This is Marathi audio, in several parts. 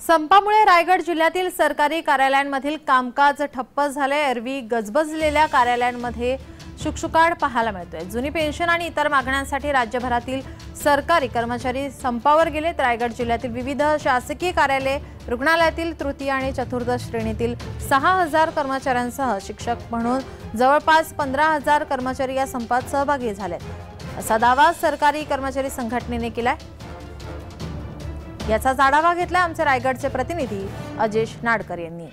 संपामुळे रायगड जिल्ह्यातील सरकारी कार्यालयांमधील कामकाज ठप्प झाले। एरवी गजबजलेल्या कार्यालयांमध्ये शुकशुकाट पाहायला मिळतोय। जुनी पेन्शन आणि इतर मागण्यांसाठी राज्यभरातील सरकारी कर्मचारी संपावर गेलेत। रायगड जिल्ह्यातील विविध शासकीय कार्यालय, रुग्णालयातील तृतीय आणि चतुर्थ श्रेणीतील 6000 कर्मचाऱ्यांसह शिक्षक म्हणून जवळपास 15000 कर्मचारी या संपात सहभागी झालेत, असा दावा सरकारी कर्मचारी संघटनेने केलाय। याचा आढावा घेतला आमचे रायगडचे प्रतिनिधी अजेश नाडकर यांनी।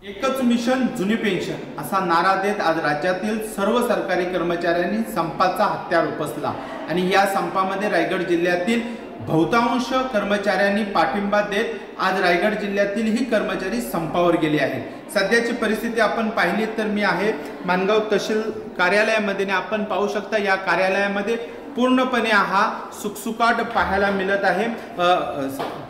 एकच मिशन जुनी पेन्शन असा नारा देत आज राज्यातील सर्व सरकारी कर्मचाऱ्यांनी संपाचा हत्यार उपसला आणि या संपामध्ये रायगड जिल्ह्यातील बहुतांश कर्मचाऱ्यांनी पाठिंबा देत आज रायगड जिल्ह्यातील ही कर्मचारी संपावर गेले आहेत। सध्याची परिस्थिती आपण पाहिली तर मी आहे मानगाव तहसील कार्यालयामध्ये आपण पाहू शकता या कार्यालयामध्ये पूर्णपणे हा सुकसुकाट पाहायला मिळत आहे।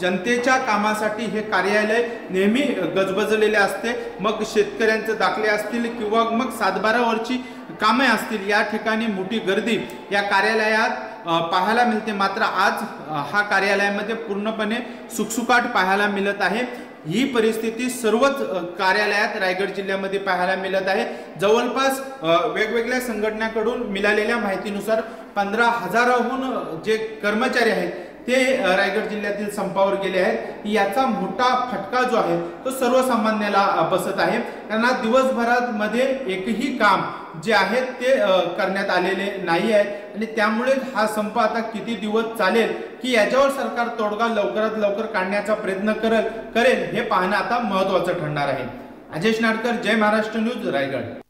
जनतेच्या कामासाठी हे कार्यालय नेहमी गजबजलेले असते, मग शेतकऱ्यांचे दाखले असतील किंवा मग 7/12वरची कामे असतील, या ठिकाणी मोठी गर्दी या कार्यालयात पाहायला मिळते। मात्र आज हा कार्यालयामध्ये पूर्णपणे सुकसुकाट पाहायला मिळत आहे। ही परिस्थिती सर्वच कार्यालयात रायगड जिल्ह्यामध्ये पाहायला मिळत आहे। जवळपास वेगवेगळ्या संघटनांकडून मिळालेल्या माहितीनुसार 15000हून जे कर्मचारी आहेत ते रायगड जिल्ह्यातील संपावर गेले आहेत। याचा मोठा फटका जो आहे तो सर्वसामान्याला बसत आहे, कारण दिवसभरात मध्ये एकही काम जे आहे ते करण्यात आलेले नाही आहे आणि त्यामुळे हा संप आता किती दिवस चालेल की याच्यावर सरकार तोडगा लवकरात लवकर काढण्याचा प्रयत्न करेल हे पाहणं आता महत्त्वाचं ठरणार आहे। अजेश नाडकर, जय महाराष्ट्र न्यूज, रायगड।